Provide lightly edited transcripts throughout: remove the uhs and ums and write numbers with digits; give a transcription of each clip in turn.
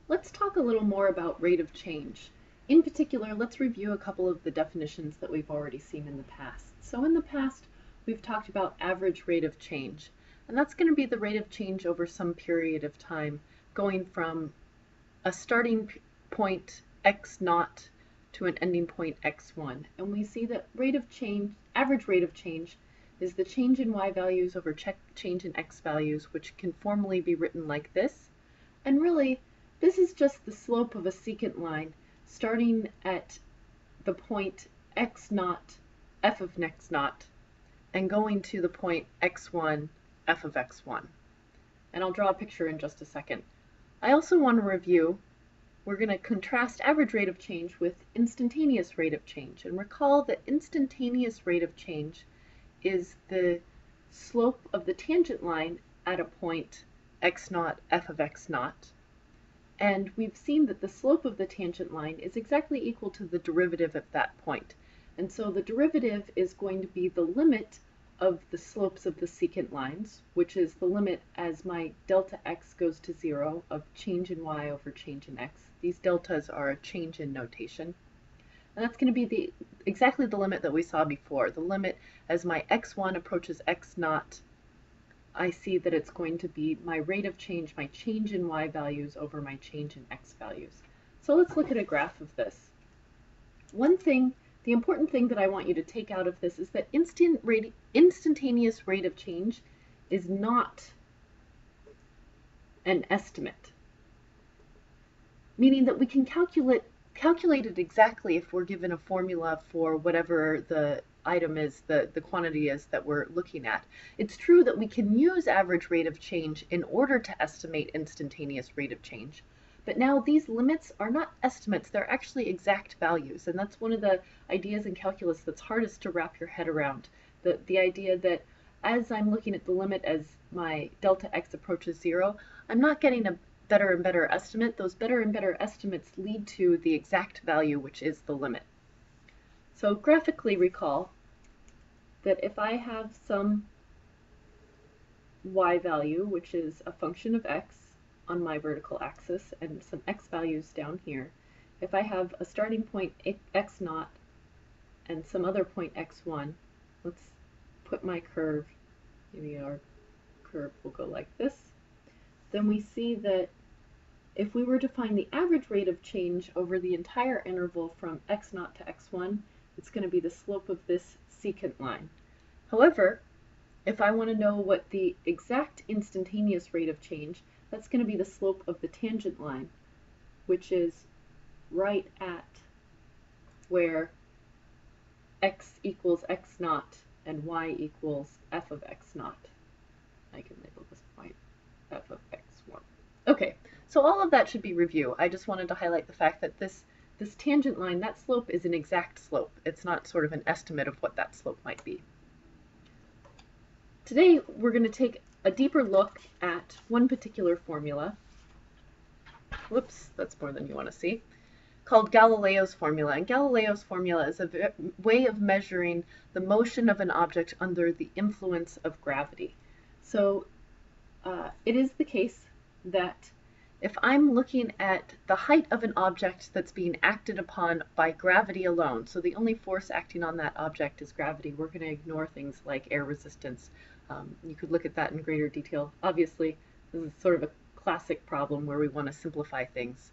Let's talk a little more about rate of change. In particular, let's review a couple of the definitions that we've already seen in the past. So in the past, we've talked about average rate of change, and that's going to be the rate of change over some period of time, going from a starting point x naught to an ending point x1. And we see that rate of change, average rate of change, is the change in y values over change in x values, which can formally be written like this. And really, this is just the slope of a secant line starting at the point x naught, f of x naught, and going to the point x1, f of x1. And I'll draw a picture in just a second. I also want to review, we're going to contrast average rate of change with instantaneous rate of change. And recall that instantaneous rate of change is the slope of the tangent line at a point x naught, f of x naught. And we've seen that the slope of the tangent line is exactly equal to the derivative at that point. And so the derivative is going to be the limit of the slopes of the secant lines, which is the limit as my delta x goes to 0 of change in y over change in x. These deltas are a change in notation. And that's going to be exactly the limit that we saw before. The limit as my x1 approaches x naught, I see that it's going to be my rate of change, my change in y values over my change in x values. So let's look at a graph of this. One thing, the important thing that I want you to take out of this is that instantaneous rate of change is not an estimate, meaning that we can calculate it exactly if we're given a formula for whatever the item is, the quantity is that we're looking at. It's true that we can use average rate of change in order to estimate instantaneous rate of change, but now these limits are not estimates, they're actually exact values, and that's one of the ideas in calculus that's hardest to wrap your head around. The idea that as I'm looking at the limit as my delta x approaches 0, I'm not getting a better and better estimate. Those better and better estimates lead to the exact value, which is the limit. So graphically recall that if I have some y value, which is a function of x on my vertical axis, and some x values down here, if I have a starting point x naught and some other point x1, let's put my curve, maybe our curve will go like this, then we see that if we were to find the average rate of change over the entire interval from x naught to x1, it's going to be the slope of this secant line. However, if I want to know what the exact instantaneous rate of change, that's going to be the slope of the tangent line, which is right at where x equals x naught and y equals f of x naught. I can label this point f of x1. Okay, so all of that should be review. I just wanted to highlight the fact that this tangent line, that slope is an exact slope. It's not sort of an estimate of what that slope might be. Today, we're going to take a deeper look at one particular formula. Whoops, that's more than you want to see. Called Galileo's formula. And Galileo's formula is a way of measuring the motion of an object under the influence of gravity. So it is the case that if I'm looking at the height of an object that's being acted upon by gravity alone, so the only force acting on that object is gravity, we're going to ignore things like air resistance. You could look at that in greater detail. Obviously, this is sort of a classic problem where we want to simplify things.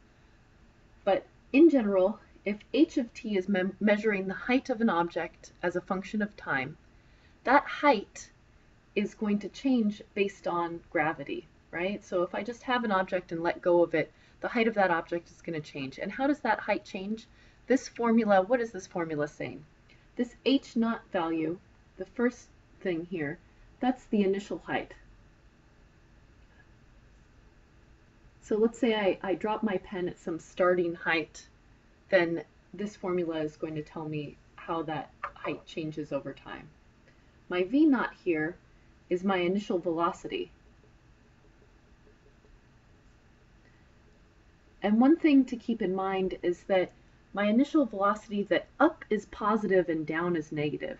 But in general, if h of t is measuring the height of an object as a function of time, that height is going to change based on gravity, right? So if I just have an object and let go of it, the height of that object is going to change. And how does that height change? This formula, what is this formula saying? This h naught value, the first thing here, that's the initial height. So let's say I drop my pen at some starting height, then this formula is going to tell me how that height changes over time. My v naught here is my initial velocity. And one thing to keep in mind is that my initial velocity, that up is positive and down is negative.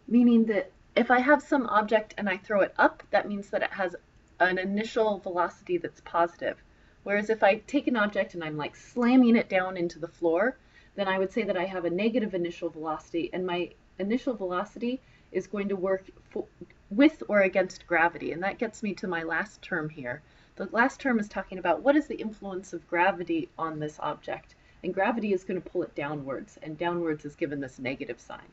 meaning that if I have some object and I throw it up, that means that it has an initial velocity that's positive. Whereas if I take an object and I'm like slamming it down into the floor, then I would say that I have a negative initial velocity, and my initial velocity is going to work with or against gravity. And that gets me to my last term here. The last term is talking about what is the influence of gravity on this object. And gravity is going to pull it downwards, and downwards is given this negative sign.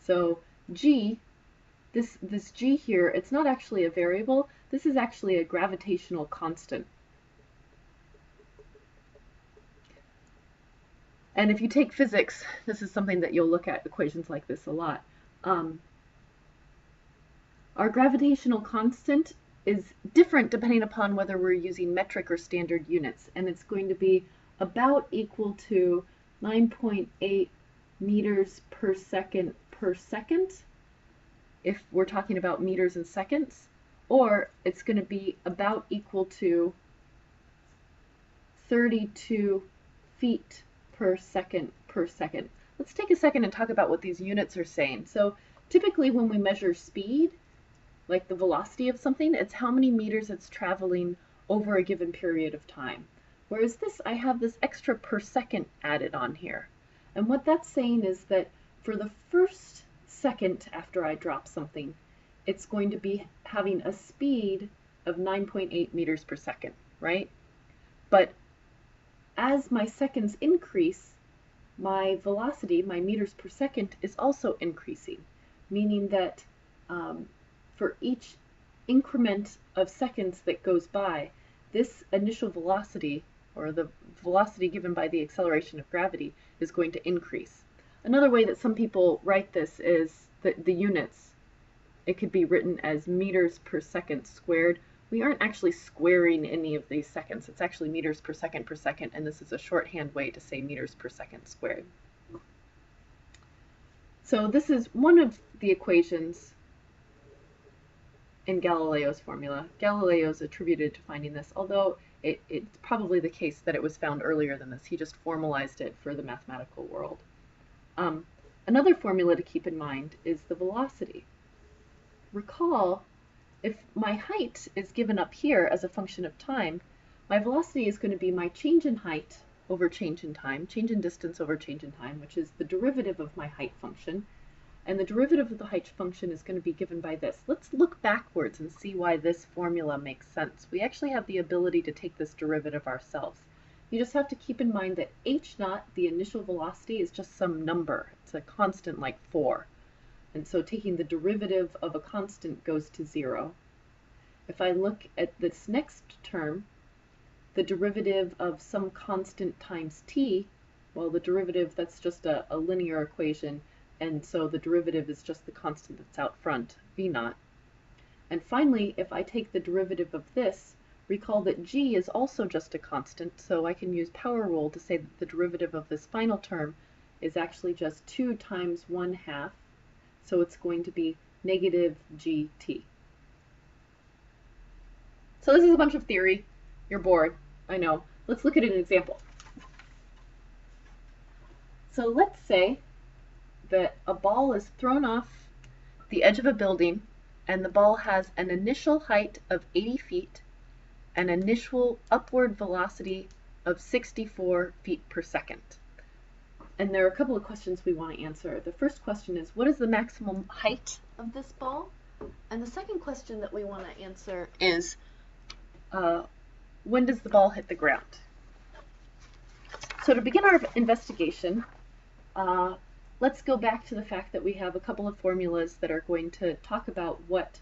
So G, this G here, it's not actually a variable. This is actually a gravitational constant. And if you take physics, this is something that you'll look at equations like this a lot. Our gravitational constant is different depending upon whether we're using metric or standard units, and it's going to be about equal to 9.8 meters per second if we're talking about meters and seconds, or it's going to be about equal to 32 feet per second. Let's take a second and talk about what these units are saying. So typically when we measure speed, like the velocity of something, it's how many meters it's traveling over a given period of time. Whereas this, I have this extra per second added on here. And what that's saying is that for the first second after I drop something, it's going to be having a speed of 9.8 meters per second, right? But as my seconds increase, my velocity, my meters per second, is also increasing, meaning that for each increment of seconds that goes by, this initial velocity, or the velocity given by the acceleration of gravity, is going to increase. Another way that some people write this is the units. It could be written as meters per second squared. We aren't actually squaring any of these seconds. It's actually meters per second, and this is a shorthand way to say meters per second squared. So this is one of the equations in Galileo's formula. Galileo is attributed to finding this, although it's probably the case that it was found earlier than this. He just formalized it for the mathematical world. Another formula to keep in mind is the velocity. Recall, if my height is given up here as a function of time, my velocity is going to be my change in height over change in time, change in distance over change in time, which is the derivative of my height function. And the derivative of the height function is going to be given by this. Let's look backwards and see why this formula makes sense. We actually have the ability to take this derivative ourselves. You just have to keep in mind that h naught, the initial velocity, is just some number. It's a constant like 4. And so taking the derivative of a constant goes to 0. If I look at this next term, the derivative of some constant times t, well, the derivative, that's just a linear equation, and so the derivative is just the constant that's out front, v naught. And finally, if I take the derivative of this, recall that g is also just a constant, so I can use power rule to say that the derivative of this final term is actually just 2 times 1/2, so it's going to be negative gt. So this is a bunch of theory. You're bored, I know. Let's look at an example. So let's say that a ball is thrown off the edge of a building, and the ball has an initial height of 80 feet, an initial upward velocity of 64 feet per second. And there are a couple of questions we want to answer. The first question is, what is the maximum height of this ball? And the second question that we want to answer is, when does the ball hit the ground? So to begin our investigation, let's go back to the fact that we have a couple of formulas that are going to talk about what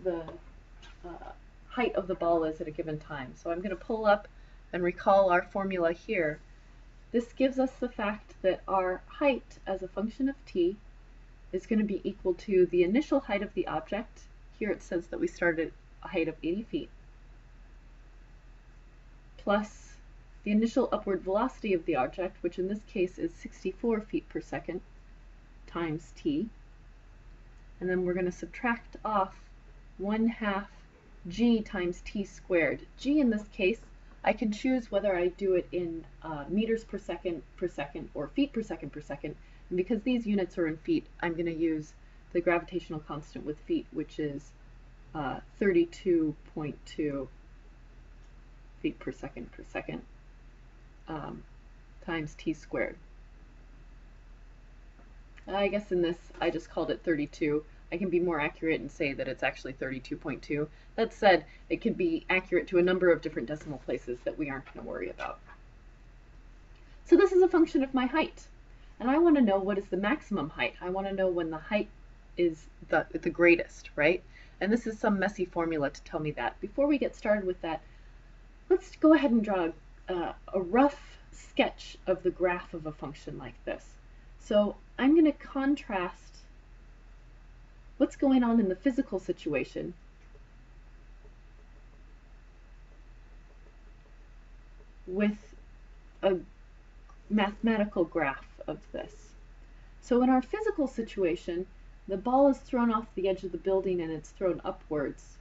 the height of the ball is at a given time. So I'm going to pull up and recall our formula here. This gives us the fact that our height as a function of t is going to be equal to the initial height of the object. Here it says that we started at a height of 80 feet, plus the initial upward velocity of the object, which in this case is 64 feet per second, times t. And then we're going to subtract off 1/2 g times t squared. G in this case, I can choose whether I do it in meters per second or feet per second. And because these units are in feet, I'm going to use the gravitational constant with feet, which is 32.2 feet per second times t squared. I guess in this I just called it 32. I can be more accurate and say that it's actually 32.2. That said, it can be accurate to a number of different decimal places that we aren't going to worry about. So this is a function of my height, and I want to know what is the maximum height. I want to know when the height is the greatest, right? And this is some messy formula to tell me that. Before we get started with that, let's go ahead and draw a rough sketch of the graph of a function like this. So I'm going to contrast what's going on in the physical situation with a mathematical graph of this. So in our physical situation, the ball is thrown off the edge of the building and it's thrown upwards.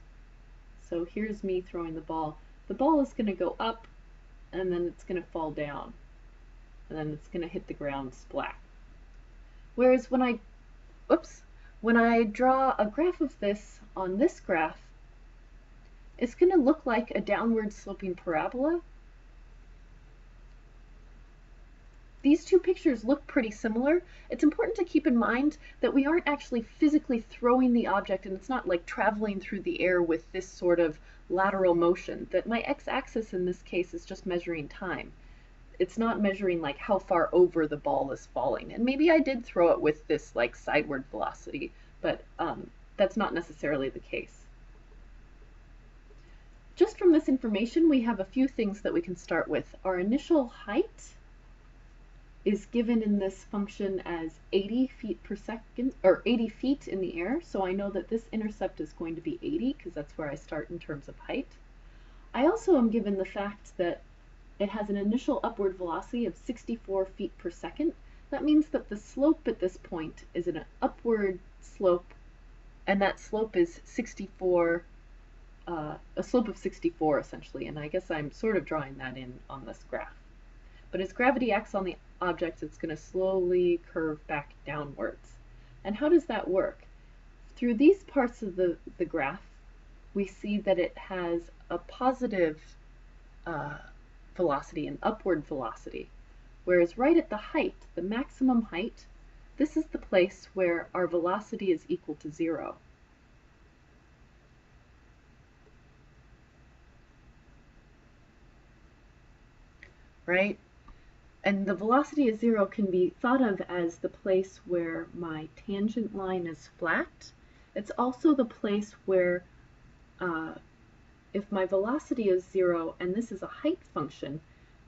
So here's me throwing the ball. The ball is going to go up and then it's going to fall down and then it's going to hit the ground splat. Whereas when I draw a graph of this on this graph, it's going to look like a downward sloping parabola. These two pictures look pretty similar. It's important to keep in mind that we aren't actually physically throwing the object, and it's not like traveling through the air with this sort of lateral motion. That my x-axis in this case is just measuring time. It's not measuring like how far over the ball is falling. And maybe I did throw it with this like sideward velocity, but that's not necessarily the case. Just from this information, we have a few things that we can start with. Our initial height is given in this function as 80 feet per second, or 80 feet in the air. So I know that this intercept is going to be 80 because that's where I start in terms of height. I also am given the fact that it has an initial upward velocity of 64 feet per second. That means that the slope at this point is an upward slope, and that slope is 64, a slope of 64 essentially, and I guess I'm sort of drawing that in on this graph. But as gravity acts on the object, it's going to slowly curve back downwards. And how does that work? Through these parts of the graph, we see that it has a positive velocity, an upward velocity. Whereas right at the height, the maximum height, this is the place where our velocity is equal to 0. Right? And the velocity of 0 can be thought of as the place where my tangent line is flat. It's also the place where if my velocity is 0 and this is a height function,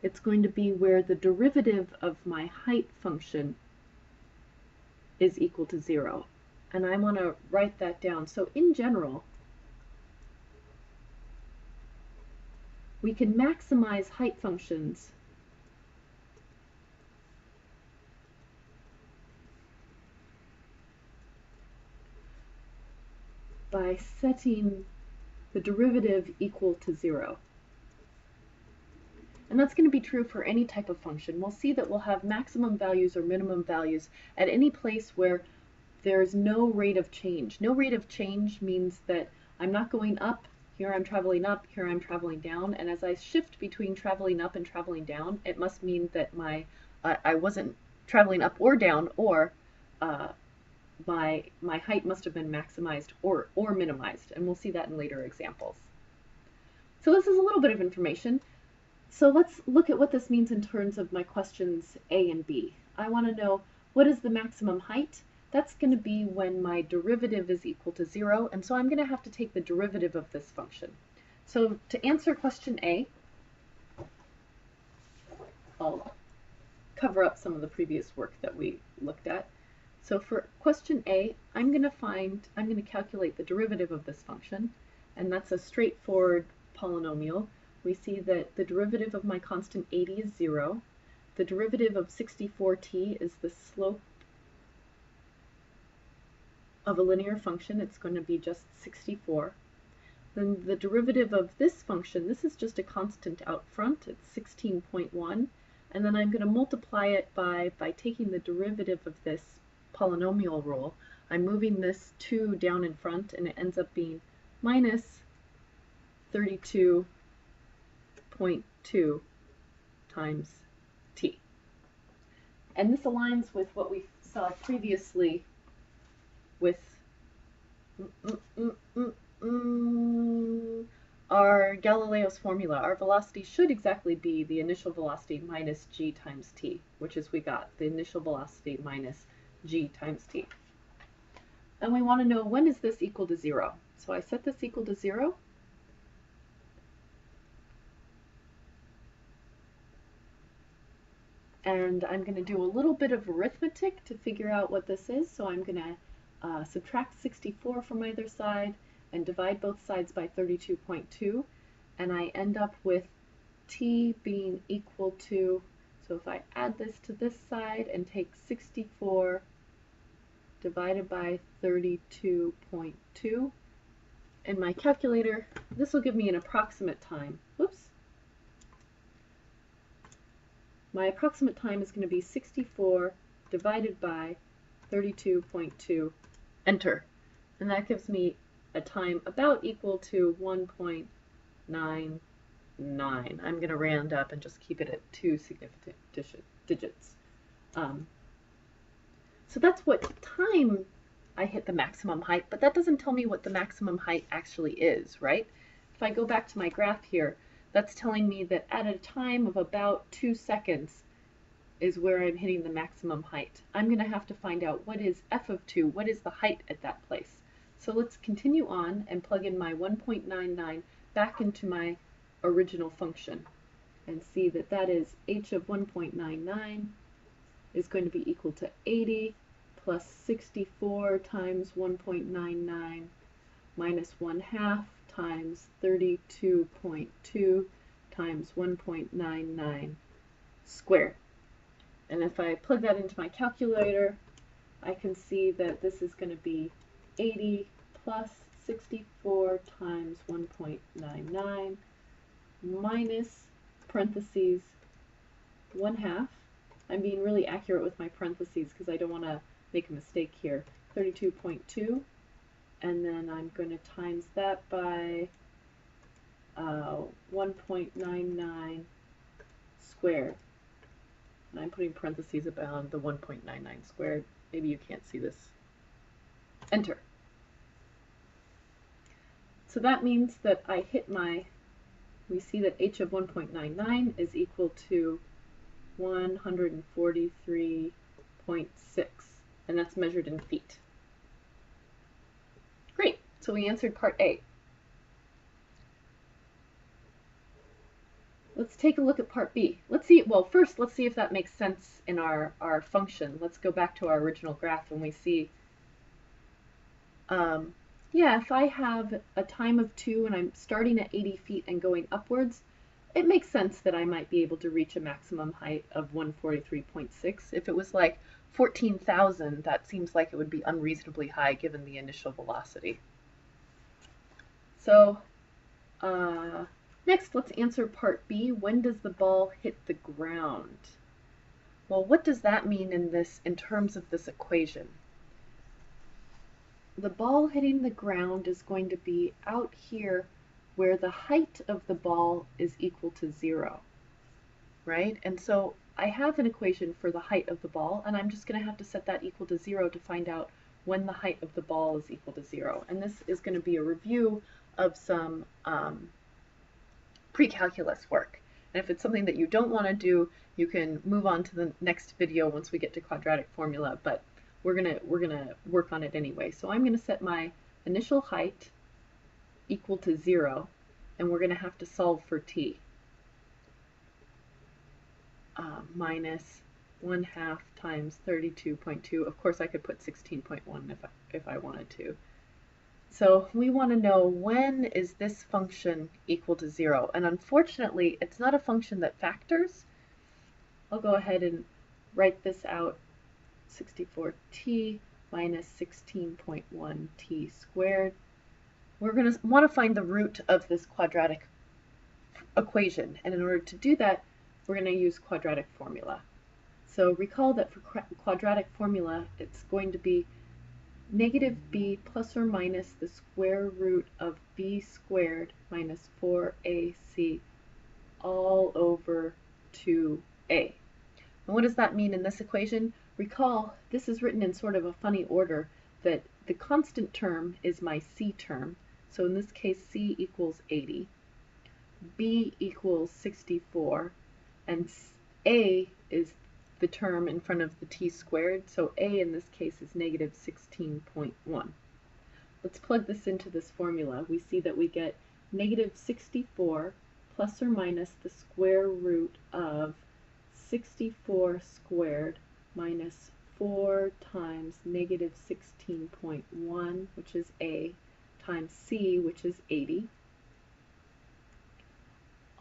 it's going to be where the derivative of my height function is equal to 0. And I want to write that down. So in general, we can maximize height functions by setting the derivative equal to 0. And that's going to be true for any type of function. We'll see that we'll have maximum values or minimum values at any place where there's no rate of change. No rate of change means that I'm not going up, here I'm traveling up, here I'm traveling down, and as I shift between traveling up and traveling down, it must mean that I wasn't traveling up or down, or my height must have been maximized or minimized, and we'll see that in later examples. So this is a little bit of information. So let's look at what this means in terms of my questions A and B. I want to know, what is the maximum height? That's going to be when my derivative is equal to 0, and so I'm going to have to take the derivative of this function. So to answer question A, I'll cover up some of the previous work that we looked at. So for question A, I'm going to calculate the derivative of this function, and that's a straightforward polynomial. We see that the derivative of my constant 80 is 0. The derivative of 64t is the slope of a linear function. It's going to be just 64. Then the derivative of this function, this is just a constant out front, it's 16.1, and then I'm going to multiply it by taking the derivative of this polynomial rule, I'm moving this 2 down in front, and it ends up being minus 32.2 times t. And this aligns with what we saw previously with our Galileo's formula. Our velocity should exactly be the initial velocity minus g times t, which is we got the initial velocity minus g times t. And we want to know, when is this equal to 0? So I set this equal to 0. And I'm going to do a little bit of arithmetic to figure out what this is. So I'm going to subtract 64 from either side and divide both sides by 32.2. And I end up with t being equal to, so if I add this to this side and take 64 divided by 32.2 in my calculator, this will give me an approximate time. Whoops. My approximate time is going to be 64 divided by 32.2, enter. And that gives me a time about equal to 1.99. I'm going to round up and just keep it at 2 significant digits. So that's what time I hit the maximum height, but that doesn't tell me what the maximum height actually is, right? If I go back to my graph here, that's telling me that at a time of about 2 seconds is where I'm hitting the maximum height. I'm going to have to find out what is f of 2, what is the height at that place. So let's continue on and plug in my 1.99 back into my original function and see that that is h of 1.99 is going to be equal to 80 plus 64 times 1.99 minus 1/2 times 32.2 times 1.99 squared. And if I plug that into my calculator, I can see that this is going to be 80 plus 64 times 1.99 minus parentheses 1/2. I'm being really accurate with my parentheses because I don't want to make a mistake here. 32.2, and then I'm going to times that by 1.99 squared. And I'm putting parentheses around the 1.99 squared. Maybe you can't see this. Enter. So that means that I hit my, we see that h of 1.99 is equal to 143.6, and that's measured in feet. Great, so we answered part A. Let's take a look at part B. Let's see, well, first let's see if that makes sense in our function. Let's go back to our original graph and we see, yeah, if I have a time of 2 and I'm starting at 80 feet and going upwards, it makes sense that I might be able to reach a maximum height of 143.6. If it was like 14,000, that seems like it would be unreasonably high given the initial velocity. So next, let's answer part B. When does the ball hit the ground? Well, what does that mean in terms of this equation? The ball hitting the ground is going to be out here where the height of the ball is equal to 0, right? And so I have an equation for the height of the ball, and I'm just going to have to set that equal to 0 to find out when the height of the ball is equal to 0. And this is going to be a review of some pre-calculus work. And if it's something that you don't want to do, you can move on to the next video once we get to quadratic formula, but we're gonna work on it anyway. So I'm gonna set my initial height equal to 0, and we're gonna have to solve for t. Minus 1/2 times 32.2. Of course I could put 16.1 if I wanted to. So we want to know, when is this function equal to 0? And unfortunately, it's not a function that factors. I'll go ahead and write this out. 64t minus 16.1t squared. We're going to want to find the root of this quadratic equation. And in order to do that, we're going to use quadratic formula. So recall that for quadratic formula, it's going to be negative b plus or minus the square root of b squared minus 4ac all over 2a. And what does that mean in this equation? Recall, this is written in sort of a funny order, that the constant term is my c term. So in this case, c equals 80, b equals 64, and a is the term in front of the t squared, so a in this case is negative 16.1. Let's plug this into this formula. We see that we get negative 64 plus or minus the square root of 64 squared minus 4 times negative 16.1, which is a, times c, which is 80,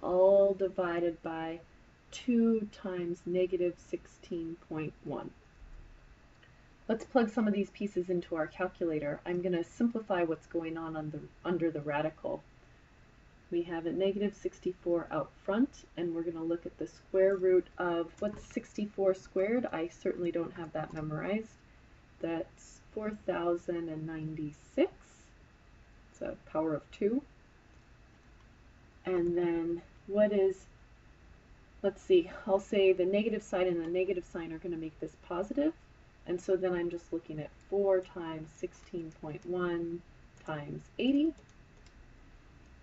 all divided by 2 times negative 16.1. Let's plug some of these pieces into our calculator. I'm going to simplify what's going on under the radical. We have a negative 64 out front, and we're going to look at the square root of, what's 64 squared? I certainly don't have that memorized. That's 4,096. It's a power of 2. And then what is, let's see, I'll say the negative sign and the negative sign are going to make this positive. And so then I'm just looking at 4 times 16.1 times 80.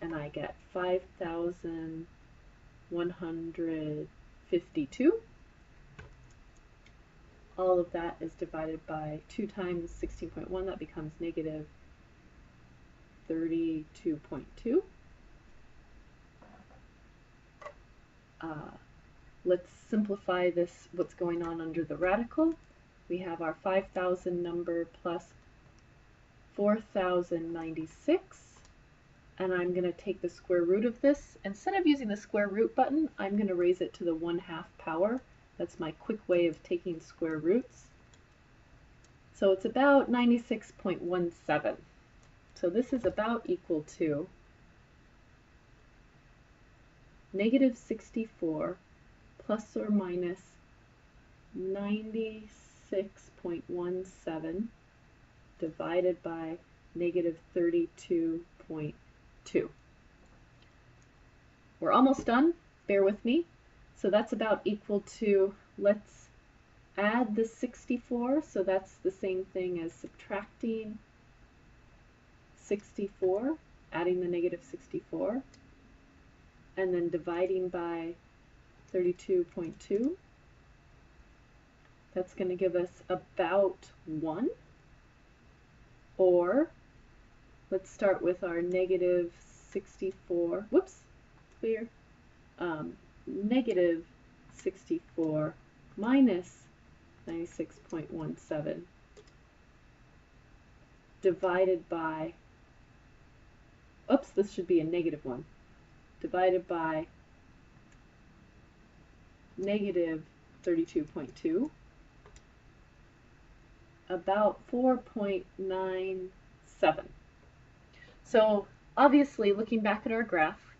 And I get 5,152. All of that is divided by 2 times 16.1. That becomes negative 32.2. Let's simplify this, what's going on under the radical. We have our 5,000 number plus 4,096. And I'm going to take the square root of this. Instead of using the square root button, I'm going to raise it to the 1/2 power. That's my quick way of taking square roots. So it's about 96.17. So this is about equal to negative 64 plus or minus 96.17 divided by negative 32.2. We're almost done. Bear with me. So that's about equal to, let's add the 64. So that's the same thing as subtracting 64, adding the negative 64, and then dividing by 32.2. That's going to give us about 1. Or let's start with our negative 64, whoops, clear, negative 64 minus 96.17 divided by, oops, this should be a negative 1, divided by negative 32.2, about 4.97. So obviously, looking back at our graph,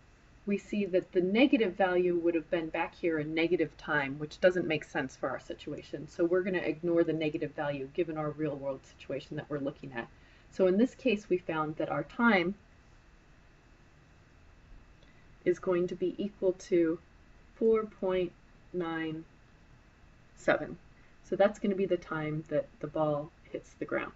we see that the negative value would have been back here in negative time, which doesn't make sense for our situation. So we're going to ignore the negative value given our real world situation that we're looking at. So in this case, we found that our time is going to be equal to 4.97. So that's going to be the time that the ball hits the ground.